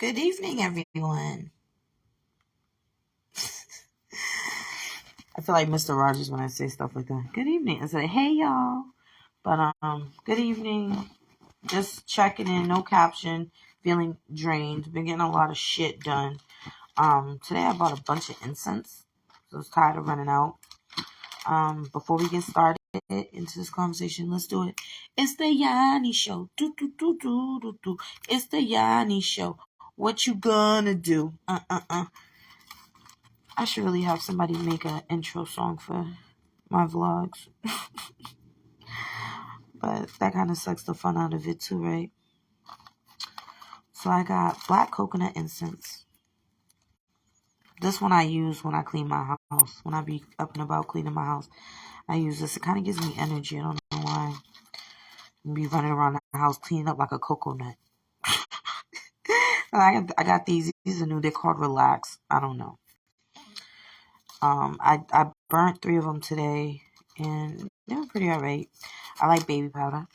Good evening, everyone. I feel like Mr. Rogers when I say stuff like that. Good evening. I say, hey, y'all. But, good evening. Just checking in, no caption. Feeling drained. Been getting a lot of shit done. Today I bought a bunch of incense. So I was tired of running out. Before we get started into this conversation, let's do it. It's the Yanni Show. Do, do, do, do, do, do. It's the Yanni Show. What you gonna do? I should really have somebody make an intro song for my vlogs. But that kind of sucks the fun out of it too, right? So I got black coconut incense. This one I use when I clean my house. When I be up and about cleaning my house, I use this. It kind of gives me energy. I don't know why. I be running around the house cleaning up like a coconut. I got these. These are new. They're called Relax. I don't know. I burnt 3 of them today, and they were pretty alright. I like baby powder.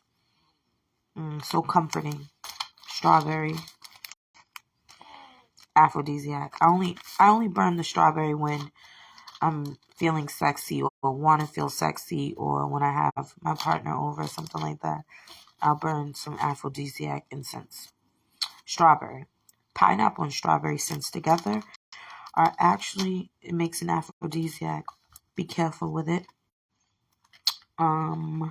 So comforting. Strawberry. Aphrodisiac. I only burn the strawberry when I'm feeling sexy or want to feel sexy, or when I have my partner over or something like that. I'll burn some aphrodisiac incense. Strawberry. Pineapple and strawberry scents together are actually, it makes an aphrodisiac. Be careful with it. What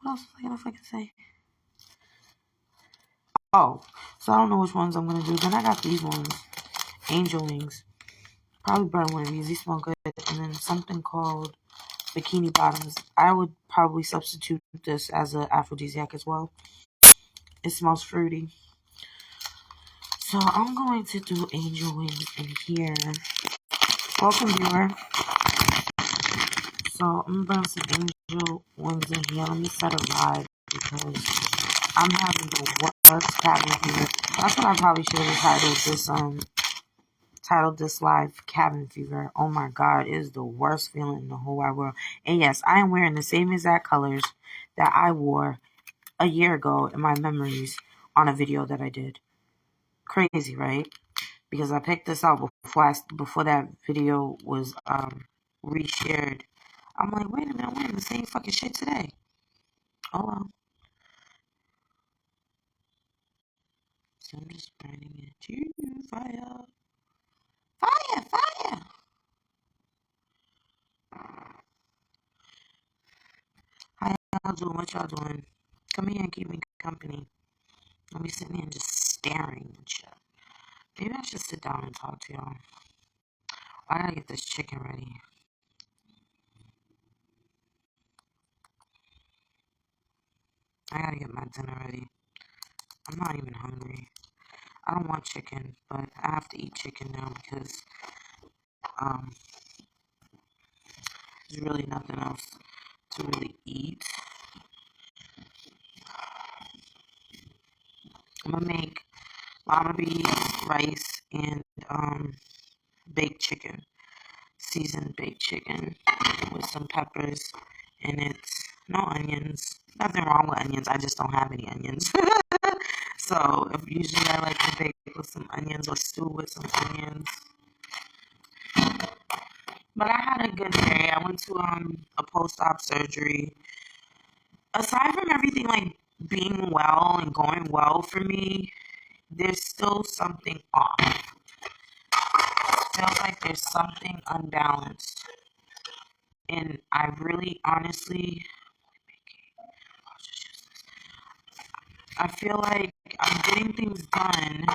else was I gonna say? Oh, so I don't know which ones I'm gonna do. Then I got these ones. Angel wings. Probably burn one of these. These smell good. And then something called Bikini Bottoms. I would probably substitute this as an aphrodisiac as well. It smells fruity. So I'm going to do angel wings in here. Welcome, viewer. So I'm going to burn some angel wings in here. Let me set a vibe because I'm having the worst cabin fever. That's what I probably should have titled this live, cabin fever. Oh my god, it is the worst feeling in the whole wide world. And yes, I am wearing the same exact colors that I wore a year ago in my memories on a video that I did. Crazy, right? Because I picked this out before that video was reshared. I'm like, wait a minute, I'm wearing the same fucking shit today. Oh well. So I'm just burning it. Fire. Fire, fire. How y'all doing? What y'all doing? Come here and keep me company. I'll be sitting here and just staring and shit. Maybe I should sit down and talk to y'all. I gotta get this chicken ready. I gotta get my dinner ready. I'm not even hungry. I don't want chicken, but I have to eat chicken now because there's really nothing else to really eat. I'm gonna make lima beans, rice, and baked chicken, seasoned baked chicken with some peppers in it. No onions. Nothing wrong with onions. I just don't have any onions. So usually I like to bake with some onions or stew with some onions. But I had a good day. I went to a post-op surgery. Aside from everything like being well and going well for me, there's still something off. Feels like there's something unbalanced. And I really honestly, I feel like I'm getting things done,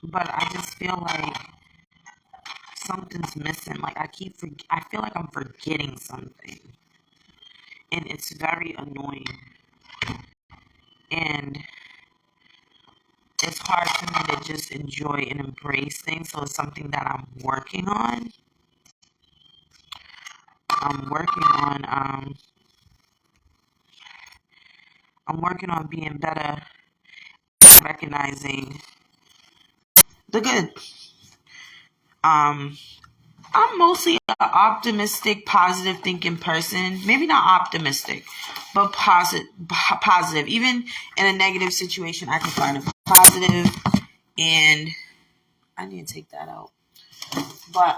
but I just feel like something's missing. Like I feel like I'm forgetting something. And it's very annoying. And it's hard for me to just enjoy and embrace things. So it's something that I'm working on. I'm working on being better, recognizing the good. I'm mostly an optimistic, positive thinking person. Maybe not optimistic, but positive. Even in a negative situation, I can find a positive. And I need to take that out. But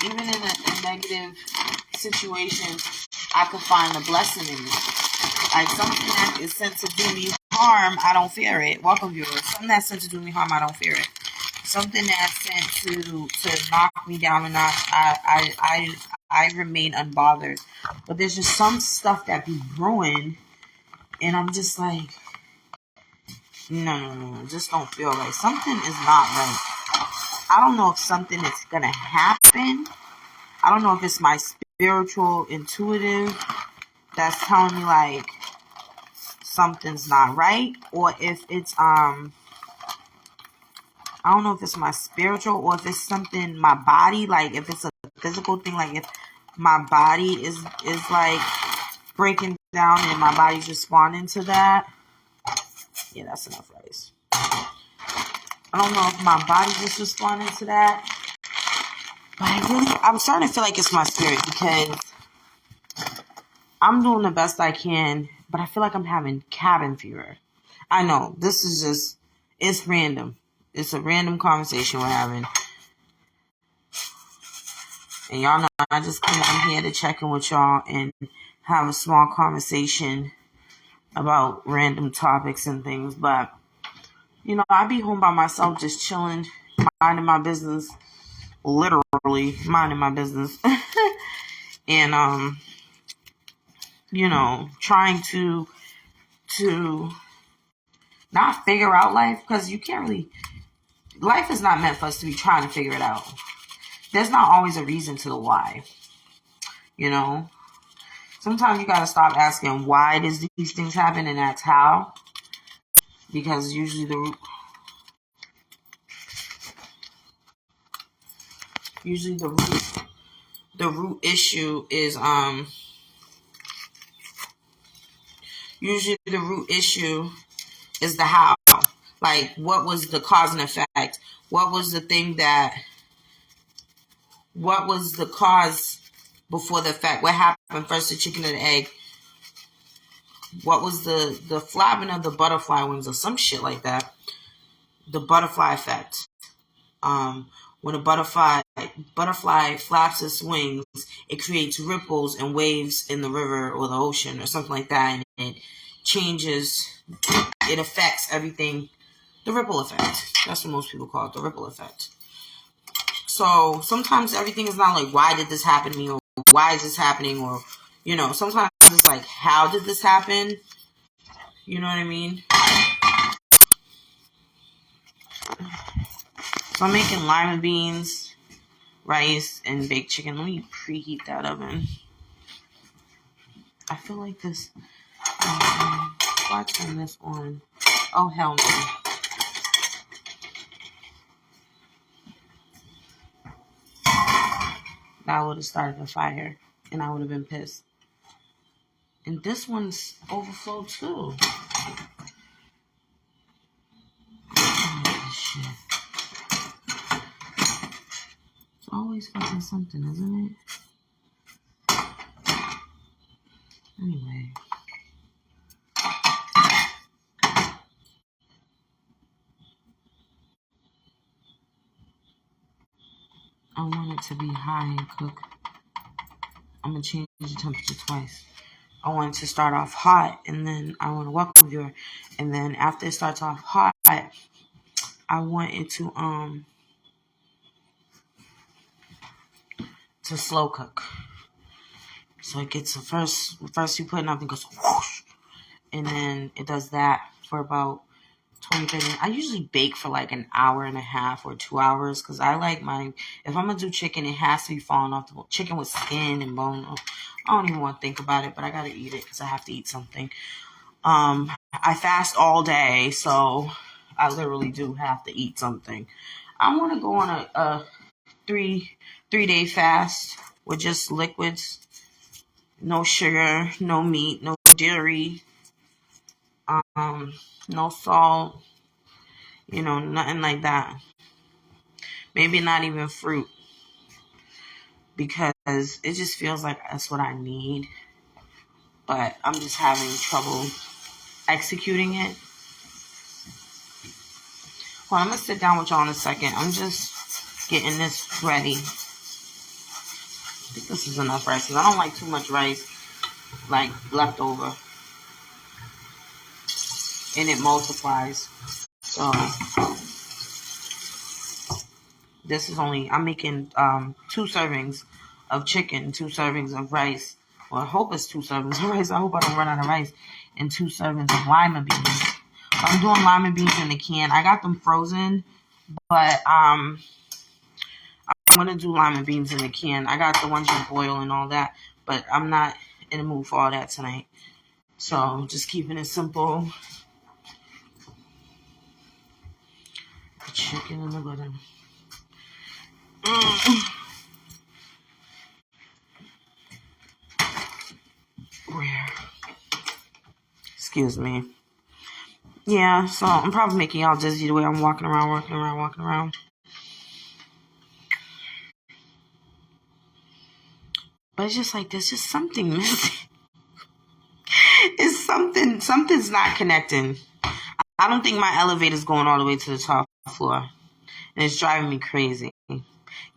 even in a negative situation, I can find a blessing in it. Like something that is sent to do me harm, I don't fear it. Welcome, viewers. Something that's sent to do me harm, I don't fear it. Something that's sent to knock me down a notch, I remain unbothered. But there's just some stuff that be brewing, and I'm just like, no, just don't feel right. Something is not right. I don't know if something is gonna happen. I don't know if it's my spiritual intuitive that's telling me like something's not right, or if it's I don't know if it's my spiritual or if it's something my body, like if it's a physical thing, like if my body is like breaking down and my body's responding to that. Yeah, that's enough rice. I don't know if my body's just responding to that, but I'm starting to feel like it's my spirit because I'm doing the best I can, but I feel like I'm having cabin fever. I know, this is just, it's random. It's a random conversation we're having. And y'all know I just came on here to check in with y'all and have a small conversation about random topics and things. But, you know, I be home by myself just chilling, minding my business. Literally minding my business. And, you know, trying to not figure out life, because you can't really, life is not meant for us to be trying to figure it out. There's not always a reason to the why, you know. Sometimes you gotta stop asking why does these things happen and ask how, because usually the root issue is usually the root issue is the how. Like, what was the cause and effect? What was the cause before the effect? What happened first, the chicken or the egg? What was the flapping of the butterfly wings or some shit like that? The butterfly effect. When a butterfly flaps its wings, it creates ripples and waves in the river or the ocean or something like that, and it changes, it affects everything. The ripple effect. That's what most people call it, the ripple effect. So sometimes everything is not like, why did this happen to me, or why is this happening, or, you know, sometimes it's like, how did this happen? You know what I mean? So I'm making lima beans, rice, and baked chicken. Let me preheat that oven. I feel like this. Why turn this on? Oh, hell no. That would have started a fire, and I would have been pissed. And this one's overflowed too. Oh, shit. It's always fucking something, isn't it? Anyway. I want it to be high and cook. I'm going to change the temperature twice. I want it to start off hot, and then I want to welcome viewer. And then after it starts off hot, I want it to slow cook. So it gets first you put it up and goes whoosh. And then it does that for about 20, 30 minutes. I usually bake for like an hour and a half or 2 hours, because I like if I'm going to do chicken, it has to be falling off the chicken with skin and bone. I don't even want to think about it, but I got to eat it because I have to eat something. I fast all day, so I literally do have to eat something. I want to go on a 3-day fast with just liquids, no sugar, no meat, no dairy, no salt, you know, nothing like that. Maybe not even fruit, because it just feels like that's what I need. But I'm just having trouble executing it. Well, I'm going to sit down with y'all in a second. I'm just getting this ready. I think this is enough rice, because I don't like too much rice, like, left over. And it multiplies. So this is only, I'm making 2 servings of chicken, 2 servings of rice. Well, I hope it's 2 servings of rice. I hope I don't run out of rice. And 2 servings of lima beans. I'm doing lima beans in the can. I got them frozen, but I'm going to do lima beans in the can. I got the ones you boil and all that, but I'm not in the mood for all that tonight. So just keeping it simple. The chicken and the butter. Where? Excuse me. Yeah, so I'm probably making y'all dizzy the way I'm walking around. But it's just like there's just something missing. It's something's not connecting. I don't think my elevator's going all the way to the top floor. And it's driving me crazy.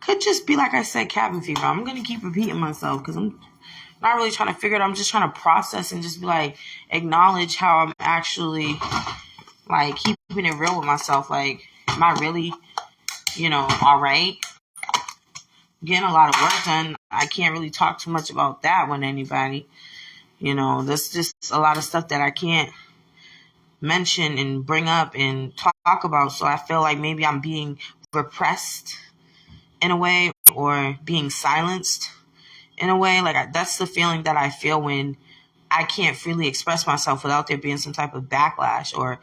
Could just be, like I said, cabin fever. I'm going to keep repeating myself because I'm not really trying to figure it out. I'm just trying to process and just be like, acknowledge how I'm actually, like, keeping it real with myself. Like, am I really, all right? Getting a lot of work done. I can't really talk too much about that with anybody. There's just a lot of stuff that I can't mention and bring up and talk about. So I feel like maybe I'm being repressed in a way, or being silenced in a way. Like, that's the feeling that I feel when I can't freely express myself without there being some type of backlash, or,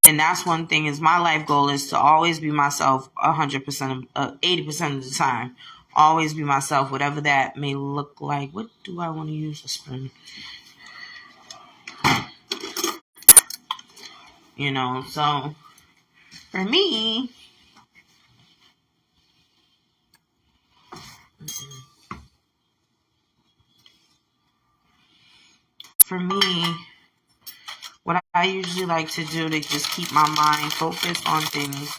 And that's one thing, is my life goal is to always be myself 100%, 80% of the time. Always be myself, whatever that may look like. What do I want to use a spoon? So for me, what I usually like to do to just keep my mind focused on things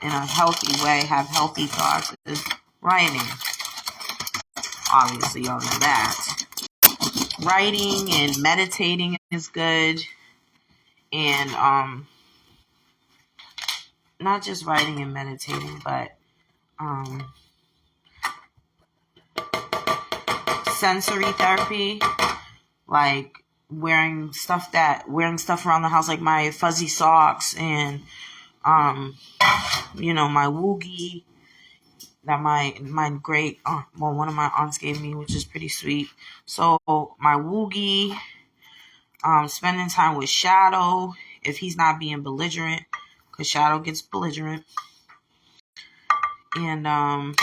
in a healthy way, have healthy thoughts, is writing. Obviously, y'all know that. Writing and meditating is good. And not just writing and meditating, but sensory therapy, like wearing stuff around the house, like my fuzzy socks and my woogie that my great one of my aunts gave me, which is pretty sweet. So my woogie, spending time with Shadow if he's not being belligerent, because Shadow gets belligerent. And that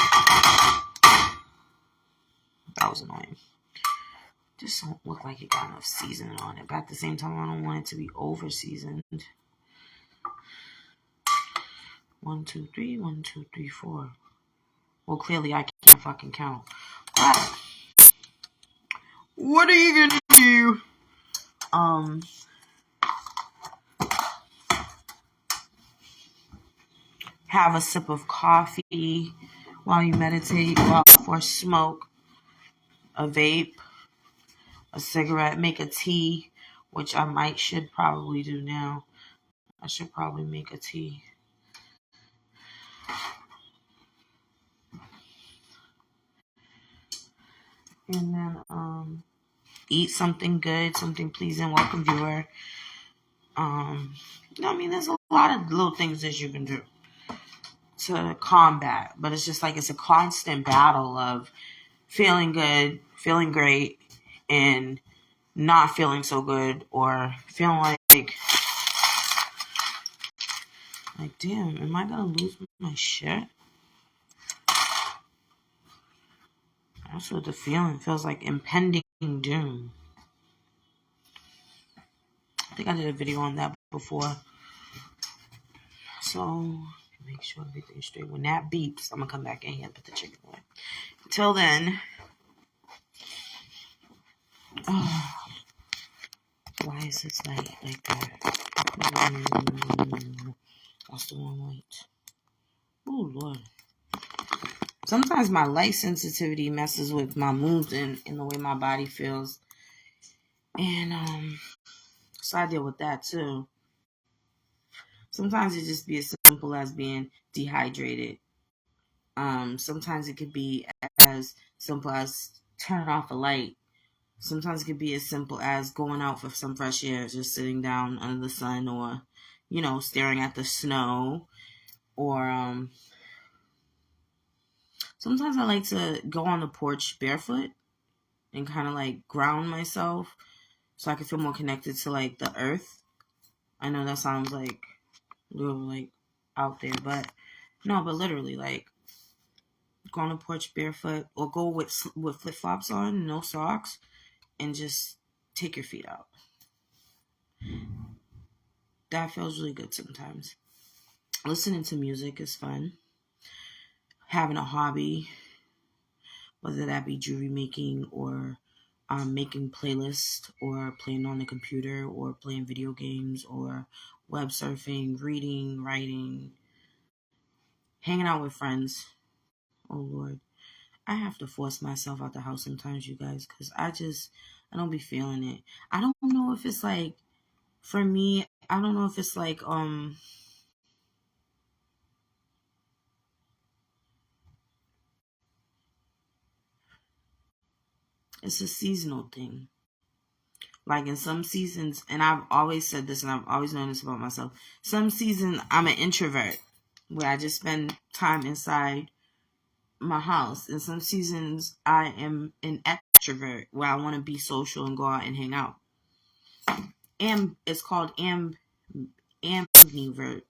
was annoying. Just don't look like it got enough seasoning on it, but at the same time I don't want it to be over seasoned. 1, 2, 3, 1, 2, 3, 4. Well, clearly I can't fucking count. But what are you gonna do? Have a sip of coffee while you meditate, or smoke, a vape, a cigarette, make a tea, which I should probably do now. I should probably make a tea. And then eat something good, something pleasing. Welcome, viewer. There's a lot of little things that you can do to combat, but it's just like it's a constant battle of feeling good, feeling great, and not feeling so good, or feeling like damn, am I gonna lose my shit? That's what the feeling feels like, impending doom. I think I did a video on that before. So make sure everything's straight. When that beeps, I'm gonna come back in here and put the chicken away. Until then, oh, why is this light like that? That's the wrong light. Oh Lord. Sometimes my light sensitivity messes with my moods and the way my body feels. And so I deal with that too. Sometimes it just be as simple as being dehydrated. Sometimes it could be as simple as turning off a light. Sometimes it could be as simple as going out for some fresh air, just sitting down under the sun, or, staring at the snow. Or sometimes I like to go on the porch barefoot and kind of like ground myself so I can feel more connected to like the earth. I know that sounds like a little like out there, but no, but literally like go on the porch barefoot or go with flip flops on, no socks, and just take your feet out. That feels really good sometimes. Listening to music is fun. Having a hobby, whether that be jewelry making or making playlists or playing on the computer or playing video games or web surfing, reading, writing, hanging out with friends. Oh Lord, I have to force myself out the house sometimes, you guys, because I don't be feeling it. I don't know if it's like, for me, I don't know if it's like, it's a seasonal thing. Like in some seasons, and I've always said this and I've always known this about myself, some seasons I'm an introvert where I just spend time inside my house. In some seasons I am an extrovert where I want to be social and go out and hang out. And it's called ambivert. Ambivert.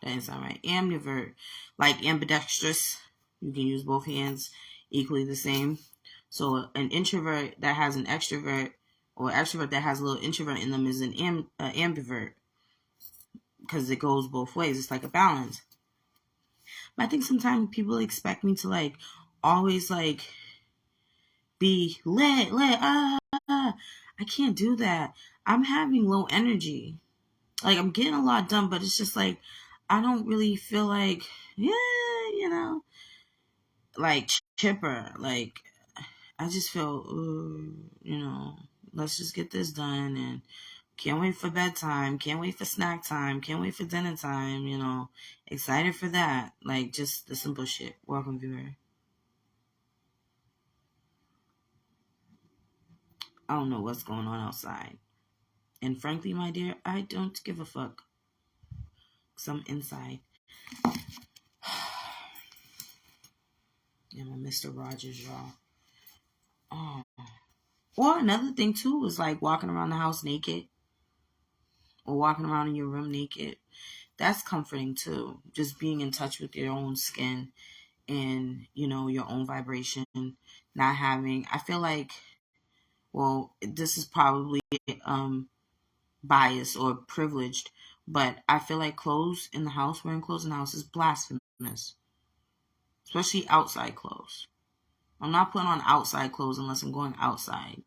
That didn't sound right. Ambivert. Like ambidextrous. You can use both hands equally the same. So an introvert that has an extrovert, or extrovert that has a little introvert in them, is an ambivert, because it goes both ways. It's like a balance. But I think sometimes people expect me to like always like be lit. I can't do that. I'm having low energy. Like I'm getting a lot done, but it's just like I don't really feel like, like chipper. Like I just feel, let's just get this done, and can't wait for bedtime, can't wait for snack time, can't wait for dinner time, excited for that. Like just the simple shit. Welcome, viewer. I don't know what's going on outside. And frankly, my dear, I don't give a fuck. 'Cause I'm inside. I'm a Mr. Rogers, y'all. Oh. Or another thing too is like walking around the house naked, or walking around in your room naked. That's comforting too. Just being in touch with your own skin and, your own vibration. Not having, I feel like, well, this is probably biased or privileged, but I feel like clothes in the house, wearing clothes in the house is blasphemous. Especially outside clothes. I'm not putting on outside clothes unless I'm going outside.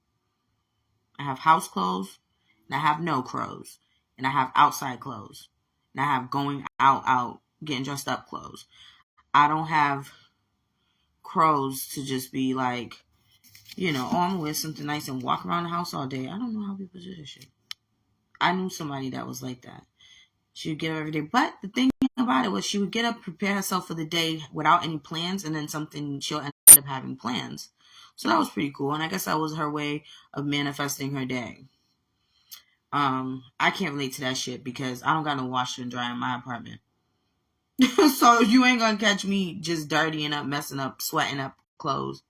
I have house clothes, and I have no clothes, and I have outside clothes, and I have going out, getting dressed up clothes. I don't have clothes to just be like, I'm gonna wear something nice and walk around the house all day. I don't know how people do this shit. I knew somebody that was like that. She would get up every day, but the thing about it was she would get up, prepare herself for the day without any plans, and then she'll end up having plans. So that was pretty cool, and I guess that was her way of manifesting her day. I can't relate to that shit because I don't got no washer and dryer in my apartment. So you ain't gonna catch me just dirtying up, messing up, sweating up clothes.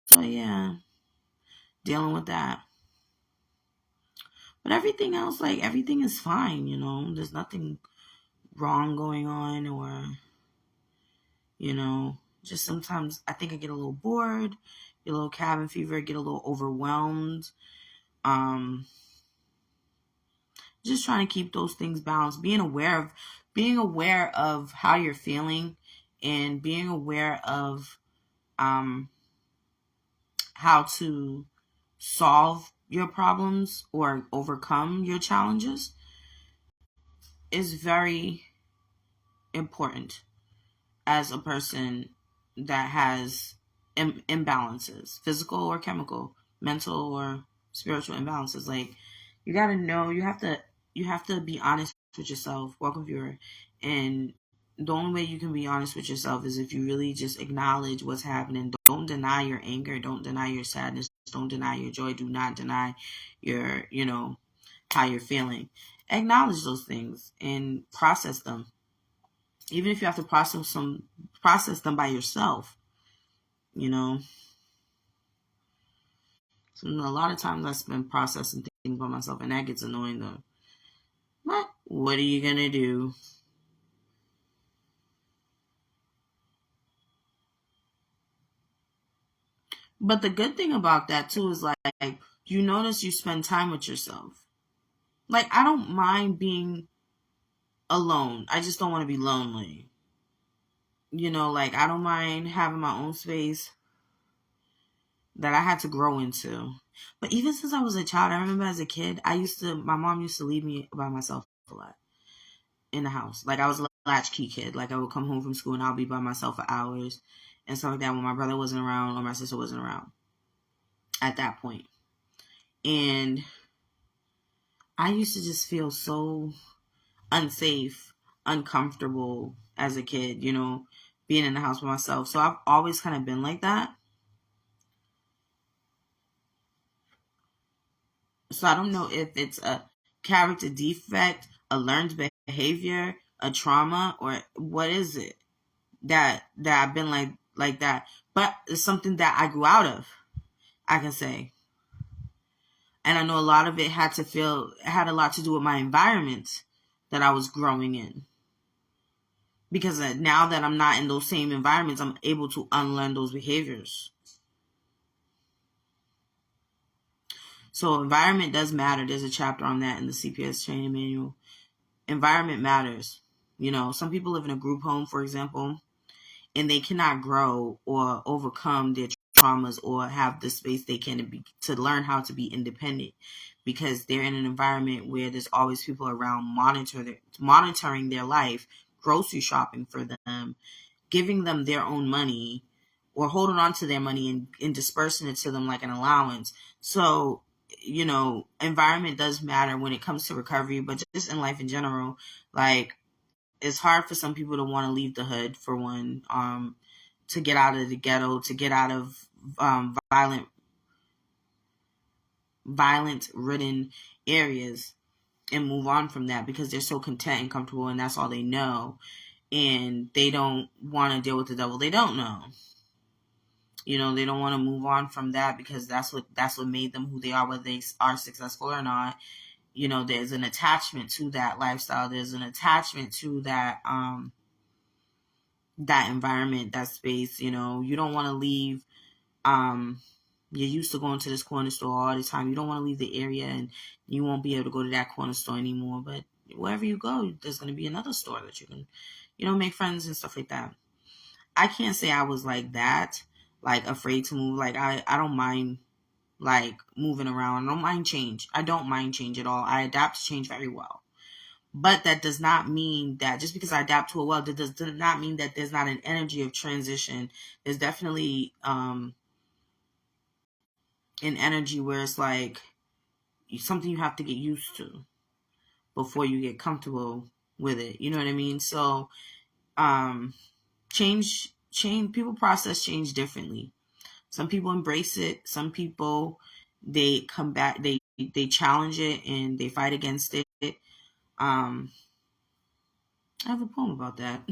So yeah, dealing with that. But everything else, like everything is fine, There's nothing wrong going on, or just sometimes I think I get a little bored, get a little cabin fever, get a little overwhelmed. Just trying to keep those things balanced, being aware of how you're feeling, and being aware of how to solve your problems or overcome your challenges is very important as a person that has imbalances, physical or chemical, mental or spiritual imbalances. Like, you got to know, you have to be honest with yourself. Welcome, viewer. And the only way you can be honest with yourself is if you really just acknowledge what's happening. Don't deny your anger. Don't deny your sadness. Don't deny your joy. Do not deny your, how you're feeling. Acknowledge those things and process them. Even if you have to process them by yourself, So a lot of times I spend processing things by myself, and that gets annoying though. But what are you gonna do? But the good thing about that too is, like, you notice you spend time with yourself. Like, I don't mind being alone. I just don't want to be lonely. Like, I don't mind having my own space that I had to grow into. But even since I was a child, I remember as a kid, my mom used to leave me by myself a lot in the house. Like, I was a latchkey kid. Like, I would come home from school and I'll be by myself for hours and stuff like that when my brother wasn't around or my sister wasn't around at that point. And I used to just feel so unsafe, uncomfortable as a kid, being in the house by myself. So I've always kind of been like that. So I don't know if it's a character defect, a learned behavior, a trauma, or what is it that I've been like that. But it's something that I grew out of, I can say. And I know a lot of it had a lot to do with my environment that I was growing in. Because now that I'm not in those same environments, I'm able to unlearn those behaviors. So environment does matter. There's a chapter on that in the CPS training manual. Environment matters. Some people live in a group home, for example, and they cannot grow or overcome their traumas or have the space they can to learn how to be independent, because they're in an environment where there's always people around monitoring their life, grocery shopping for them, giving them their own money, or holding on to their money and dispersing it to them like an allowance. So, environment does matter when it comes to recovery, but just in life in general. Like, it's hard for some people to want to leave the hood, for one, to get out of the ghetto, to get out of violent ridden areas and move on from that, because they're so content and comfortable and that's all they know, and they don't want to deal with the devil they don't know. They don't want to move on from that, because that's what made them who they are, whether they are successful or not. There's an attachment to that lifestyle. There's an attachment to that that environment, that space. You don't want to leave. You're used to going to this corner store all the time. You don't want to leave the area, and you won't be able to go to that corner store anymore. But wherever you go, there's going to be another store that you can, make friends and stuff like that. I can't say I was like that, like afraid to move. Like, I don't mind, like, moving around. I don't mind change. I don't mind change at all. I adapt to change very well. But that does not mean that just because I adapt to it well, that does not mean that there's not an energy of transition. There's definitely an energy where it's like something you have to get used to before you get comfortable with it. You know what I mean? So change, people process change differently. Some people embrace it. Some people, they come back, they challenge it and they fight against it. I have a poem about that.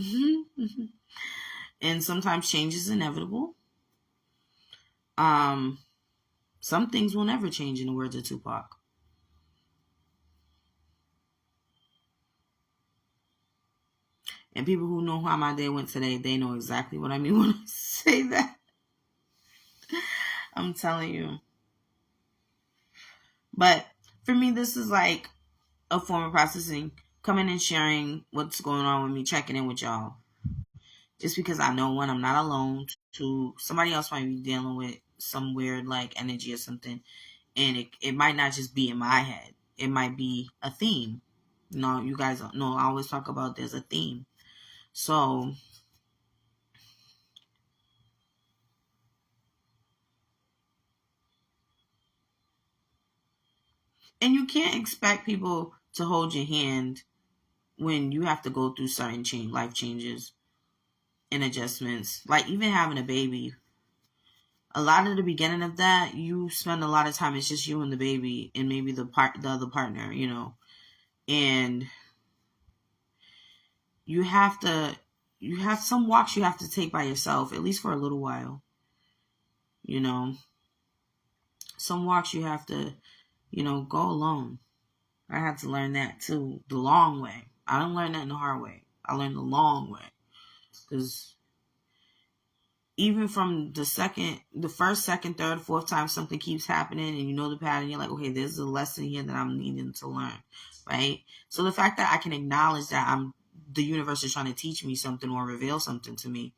And sometimes change is inevitable. Some things will never change, in the words of Tupac. And people who know how my day went today, they know exactly what I mean when I say that. I'm telling you. But for me, this is like a form of processing. Coming and sharing what's going on with me, checking in with y'all. Just because I know, one, I'm not alone. Two, somebody else might be dealing with some weird like energy or something. And it might not just be in my head. It might be a theme. You guys know I always talk about there's a theme. So and you can't expect people to hold your hand when you have to go through certain life changes and adjustments. Like even having a baby. A lot of the beginning of that, you spend a lot of time. It's just you and the baby, and maybe the other partner, and you have some walks you have to take by yourself, at least for a little while. Some walks you have to, go alone. I had to learn that too, the long way. I didn't learn that in the hard way. I learned the long way, because even from the first, second, third, fourth time something keeps happening and you know the pattern, you're like, okay, there's a lesson here that I'm needing to learn, right? So the fact that I can acknowledge that the universe is trying to teach me something or reveal something to me,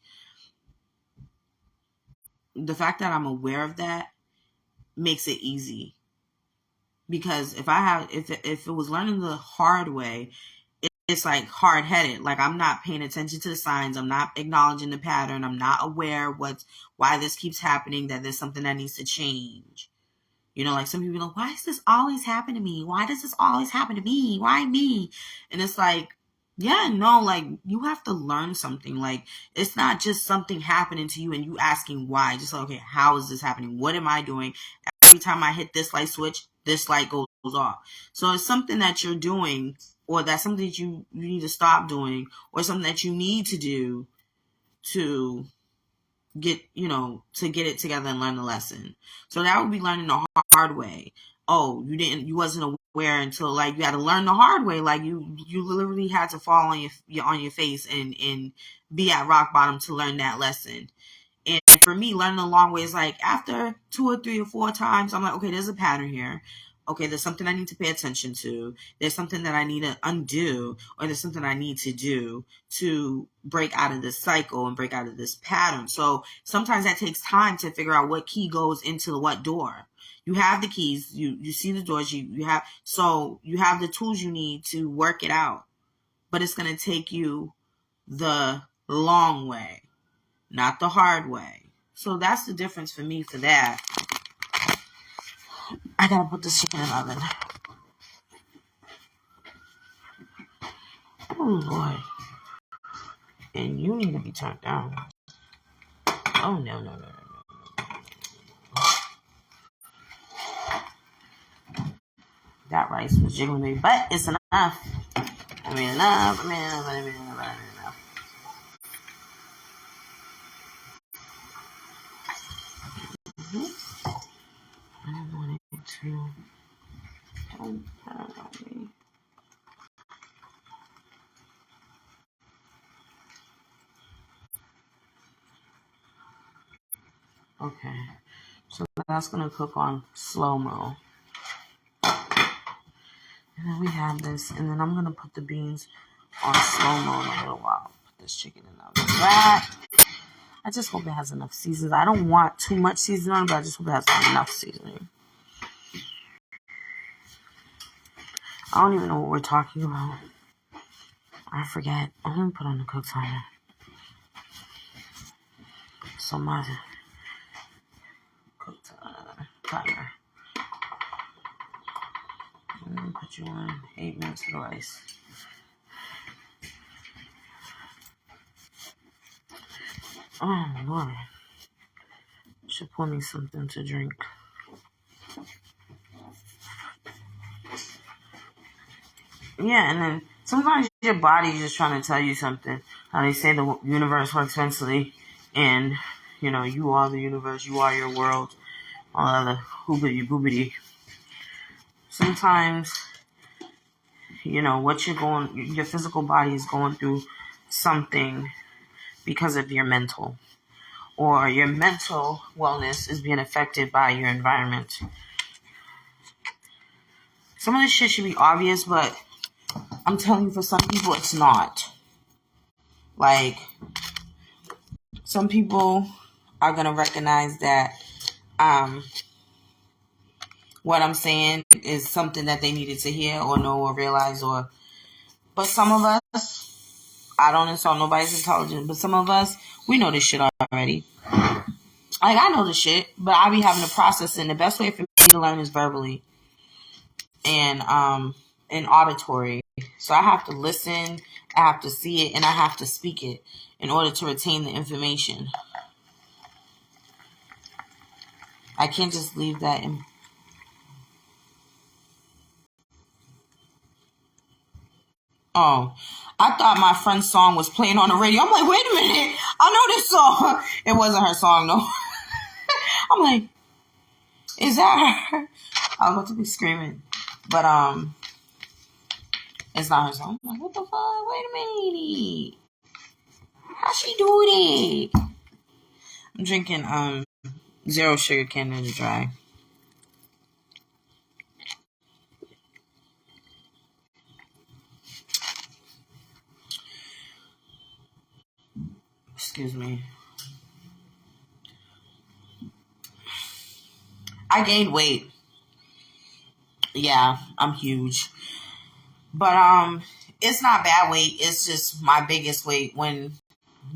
the fact that I'm aware of that makes it easy. Because if it was learning the hard way, it's like hard headed. Like I'm not paying attention to the signs. I'm not acknowledging the pattern. I'm not aware why this keeps happening, that there's something that needs to change. Like some people are like, why does this always happen to me? Why does this always happen to me? Why me? And it's like, yeah, no, like you have to learn something. Like it's not just something happening to you and you asking why. Just like, okay, how is this happening? What am I doing? Every time I hit this light switch, this light goes off. So it's something that you're doing, or that's something that you need to stop doing, or something that you need to do to get it together and learn the lesson. So that would be learning the hard way. Oh, you wasn't aware until like you had to learn the hard way. Like you literally had to fall on your face and be at rock bottom to learn that lesson. And for me, learning the long way is like after 2 or 3 or 4 times, I'm like, okay, there's a pattern here. Okay, there's something I need to pay attention to. There's something that I need to undo, or there's something I need to do to break out of this cycle and break out of this pattern. So sometimes that takes time to figure out what key goes into what door. You have the keys, you see the doors, you have the tools you need to work it out. But it's going to take you the long way, not the hard way. So that's the difference for me for that. I gotta put this chicken in the oven. Oh, Lord. And you need to be turned down. Oh, no. That rice was jiggling me, but it's enough. I mean, enough. I don't want it to. Don't put it on me. Okay, so that's gonna cook on slow-mo. And then we have this, and then I'm gonna put the beans on slow-mo in a little while. Put this chicken in the oven. I just hope it has enough seasoning. I don't want too much seasoning on it, but I just hope it has enough seasoning. I don't even know what we're talking about. I forget. I'm gonna put on the cook timer. So my cook timer. I'm gonna put you on 8 minutes for the rice. Oh Lord. Should pour me something to drink. Yeah, and then sometimes your body's just trying to tell you something. How they say the universe works mentally, and you are the universe, you are your world, all the hoobity boobity. Sometimes, your physical body is going through something because of your mental, or your mental wellness is being affected by your environment. Some of this shit should be obvious, but I'm telling you, for some people, it's not. Like, some people are going to recognize that what I'm saying is something that they needed to hear or know or realize. But some of us, I don't insult nobody's intelligence, but some of us, we know this shit already. Like, I know this shit, but I be having to process it. And the best way for me to learn is verbally and auditory. So I have to listen, I have to see it, and I have to speak it in order to retain the information. I can't just leave that in. Oh, I thought my friend's song was playing on the radio. I'm like, wait a minute, I know this song. It wasn't her song, though. I'm like, is that her? I was about to be screaming. But it's not her song. I'm like, what the fuck? Wait a minute. How she do it? I'm drinking zero sugar Canada Dry. Excuse me. I gained weight. Yeah, I'm huge. But it's not bad weight. It's just my biggest weight. When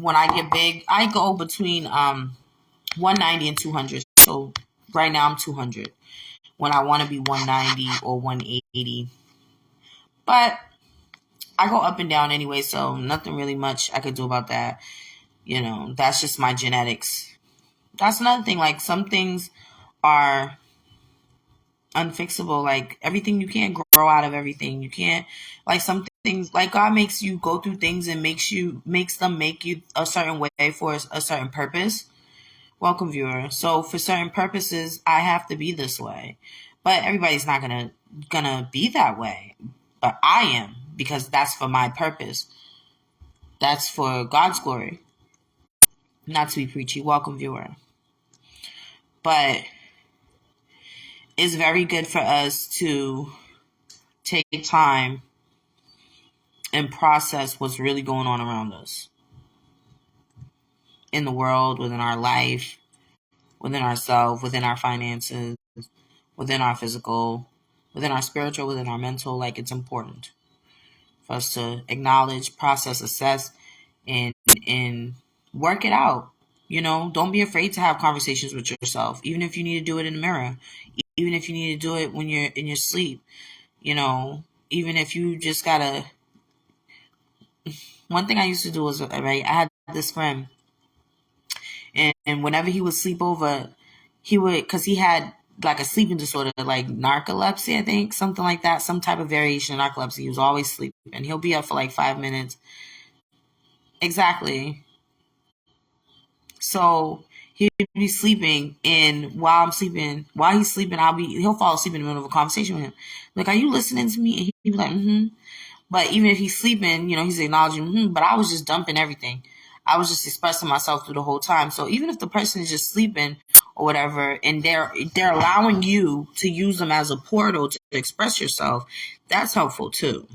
I get big, I go between 190 and 200. So right now I'm 200. When I want to be 190 or 180. But I go up and down anyway, so nothing really much I could do about that. You know, that's just my genetics. That's another thing. Like, some things are unfixable. Like, everything, you can't grow out of everything. You can't, like, some things, like, God makes you go through things and makes them make you a certain way for a certain purpose. Welcome, viewer. So for certain purposes, I have to be this way, but everybody's not gonna be that way. But I am, because that's for my purpose. That's for God's glory. Not to be preachy. Welcome, viewer. But it's very good for us to take time and process what's really going on around us. In the world, within our life, within ourselves, within our finances, within our physical, within our spiritual, within our mental. Like, it's important for us to acknowledge, process, assess, and work it out. You know, don't be afraid to have conversations with yourself, even if you need to do it in the mirror, even if you need to do it when you're in your sleep. You know, even if you just gotta. One thing I used to do was, right, I had this friend, and whenever he would sleep over, because he had like a sleeping disorder, like narcolepsy, I think, something like that, some type of variation of narcolepsy. He was always sleeping, and he'll be up for like 5 minutes. Exactly. So he'd be sleeping, and while he's sleeping, he'll fall asleep in the middle of a conversation with him. Like, are you listening to me? And he'd be like, mm-hmm. But even if he's sleeping, you know, he's acknowledging, but I was just dumping everything. I was just expressing myself through the whole time. So even if the person is just sleeping or whatever, and they're allowing you to use them as a portal to express yourself, that's helpful too.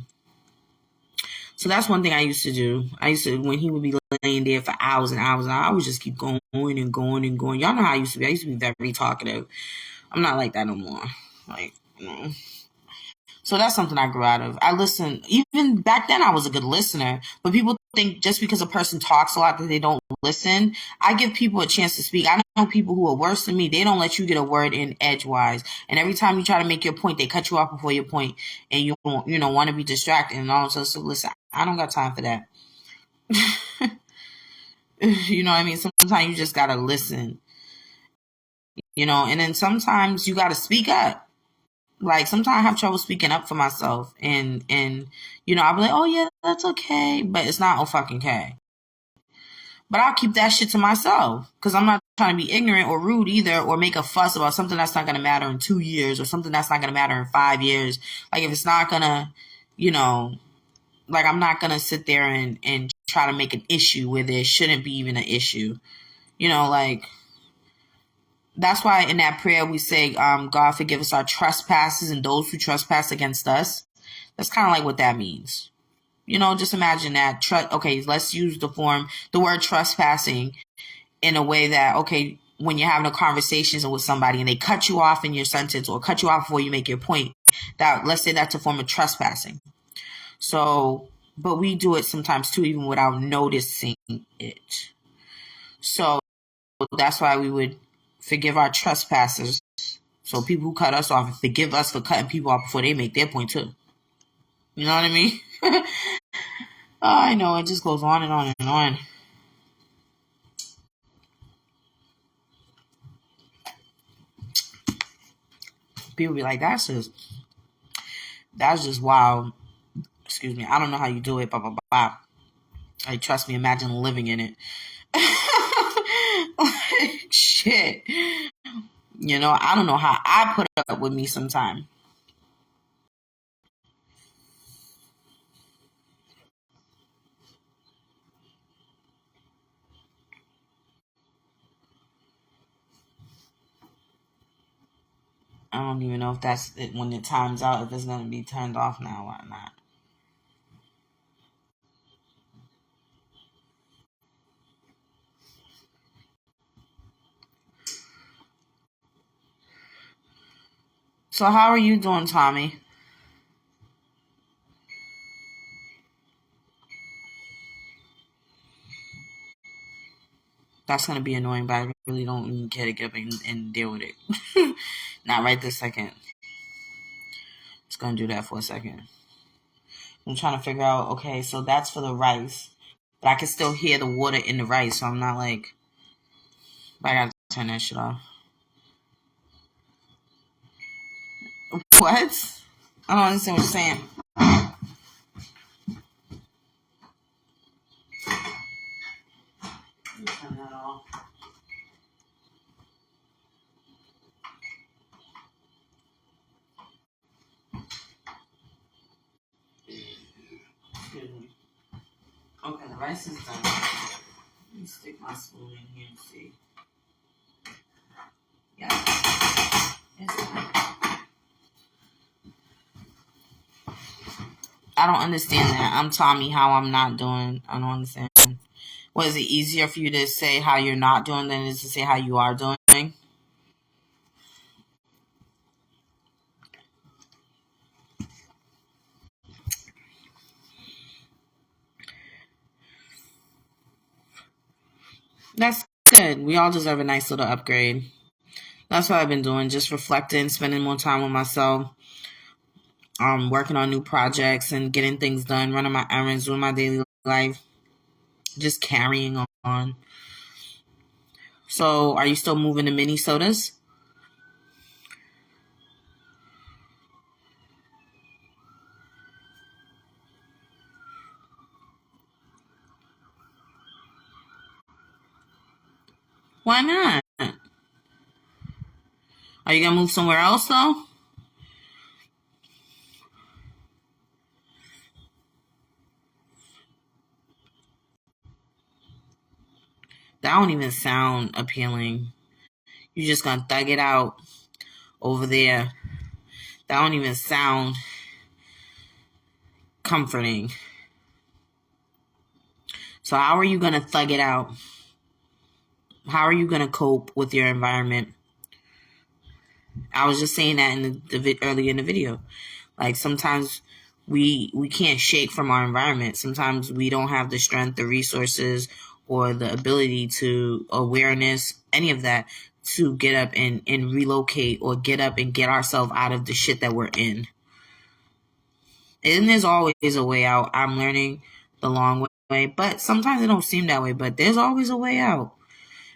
So that's one thing I used to do. When he would be laying there for hours and hours, I would just keep going and going and going. Y'all know how I used to be. I used to be very talkative. I'm not like that no more. Like, you know. So that's something I grew out of. I listen. Even back then, I was a good listener. But people think just because a person talks a lot that they don't listen. I give people a chance to speak. I know people who are worse than me. They don't let you get a word in edgewise. And every time you try to make your point, they cut you off before your point, and you want to be distracted and all. So listen, I don't got time for that. You know what I mean? Sometimes you just gotta listen. You know, and then sometimes you gotta speak up. Like, sometimes I have trouble speaking up for myself, and I'll be like, oh yeah, that's okay, but it's not fucking okay. But I'll keep that shit to myself, because I'm not trying to be ignorant or rude either, or make a fuss about something that's not going to matter in 2 years, or something that's not going to matter in 5 years. Like, if it's not going to, like, I'm not going to sit there and try to make an issue where there shouldn't be even an issue. Like, that's why in that prayer we say, God forgive us our trespasses and those who trespass against us. That's kind of like what that means. Just imagine that. Okay, let's use the word trespassing in a way that, okay, when you're having a conversation with somebody and they cut you off in your sentence or cut you off before you make your point, that, let's say that's a form of trespassing. So, but we do it sometimes too, even without noticing it. So that's why we would forgive our trespasses. So people who cut us off, forgive us for cutting people off before they make their point too. You know what I mean? I know, it just goes on and on and on. People be like, that's just wild. Excuse me, I don't know how you do it, blah, blah, blah. Like, trust me, imagine living in it. Like, shit. I don't know how I put up with me sometime. I don't even know if that's it when it times out, if it's going to be turned off now or not. So how are you doing, Tommy? That's going to be annoying, but I really don't even care to get up and deal with it. Not right this second. Just going to do that for a second. I'm trying to figure out, okay, so that's for the rice. But I can still hear the water in the rice, so I'm not like... But I got to turn that shit off. What? I don't understand what you're saying. Turn that off. Excuse me. Okay, the rice is done. Let me stick my spoon in here and see. Yeah. It's done. I don't understand that. I'm Tommy, how I'm not doing. I don't understand. Was it easier for you to say how you're not doing than it is to say how you are doing? That's good. We all deserve a nice little upgrade. That's what I've been doing, just reflecting, spending more time with myself, working on new projects and getting things done, running my errands, doing my daily life, just carrying on. So, are you still moving to mini sodas? Why not? Are you going to move somewhere else, though? That don't even sound appealing. You're just going to thug it out over there. That don't even sound comforting. So how are you going to thug it out? How are you going to cope with your environment? I was just saying that in earlier in the video. Like, sometimes we can't shake from our environment. Sometimes we don't have the strength, the resources, or the ability to awareness, any of that, to get up and relocate or get up and get ourselves out of the shit that we're in. And there's always a way out. I'm learning the long way, but sometimes it don't seem that way, but there's always a way out.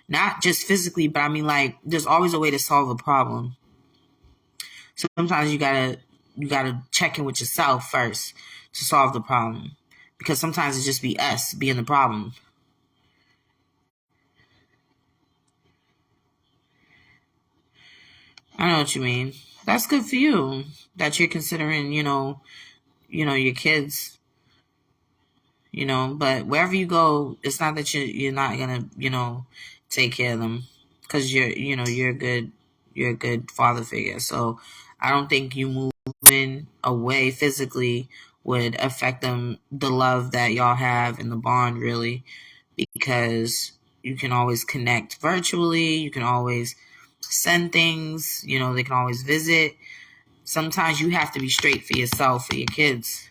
Not just physically, but I mean, like, there's always a way to solve a problem. So sometimes you gotta check in with yourself first to solve the problem, because sometimes it just be us being the problem. I know what you mean. That's good for you that you're considering, your kids. But wherever you go, it's not that you're not gonna, take care of them because you're a good father figure. So I don't think you moving away physically would affect the love that y'all have and the bond really, because you can always connect virtually. You can always send things. They can always visit. Sometimes you have to be straight for yourself, for your kids.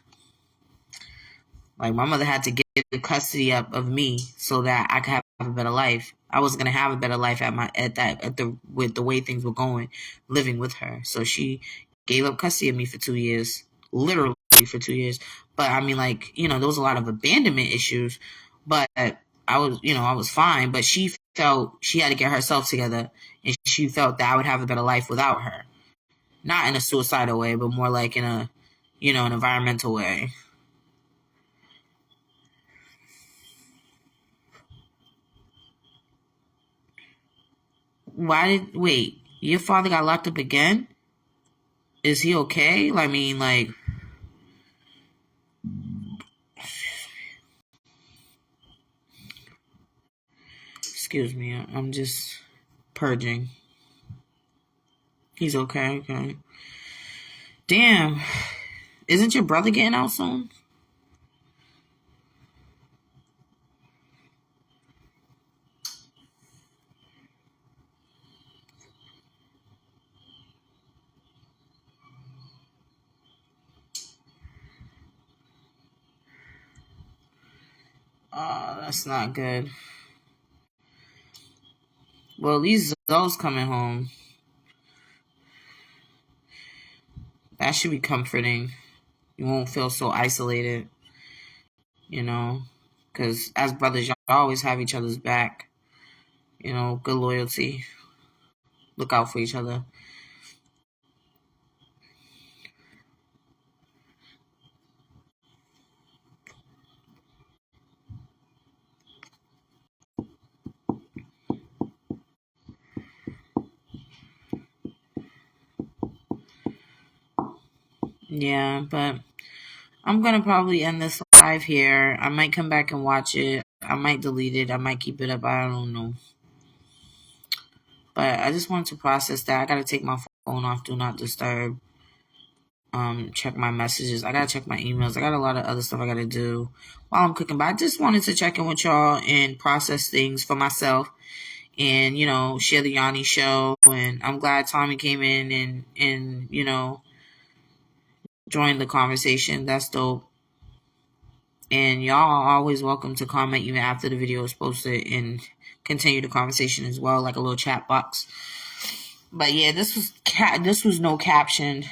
Like my mother had to get the custody up of me so that I could have a better life. I wasn't gonna have a better life with the way things were going, living with her. So she gave up custody of me for 2 years, literally for 2 years. But I mean, like, there was a lot of abandonment issues, but I was fine. But she felt she had to get herself together, and she felt that I would have a better life without her. Not in a suicidal way, but more like in a, an environmental way. Wait, your father got locked up again? Is he okay? I mean, like, excuse me, I'm just purging. He's okay, okay. Damn. Isn't your brother getting out soon? Oh, that's not good. Well, at least Zoe's coming home. That should be comforting. You won't feel so isolated, because as brothers, y'all always have each other's back. Good loyalty. Look out for each other. Yeah, but I'm gonna probably end this live here. I might come back and watch it. I might delete it. I might keep it up. I don't know. But I just wanted to process that. I gotta take my phone off Do Not Disturb. Check my messages. I gotta check my emails. I got a lot of other stuff I gotta do while I'm cooking. But I just wanted to check in with y'all and process things for myself, and share the Yanni show. And I'm glad Tommy came in and joined the conversation. That's dope. And y'all are always welcome to comment even after the video is posted and continue the conversation as well, like a little chat box. But yeah, this was no caption.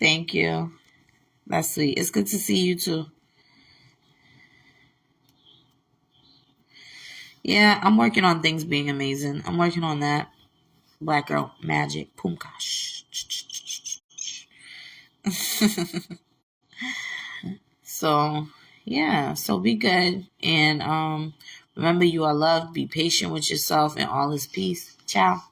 Thank you. That's sweet. It's good to see you too. Yeah, I'm working on things being amazing. I'm working on that. Black Girl Magic. Pumkash. So, yeah. So be good. And remember, you are loved. Be patient with yourself and all is peace. Ciao.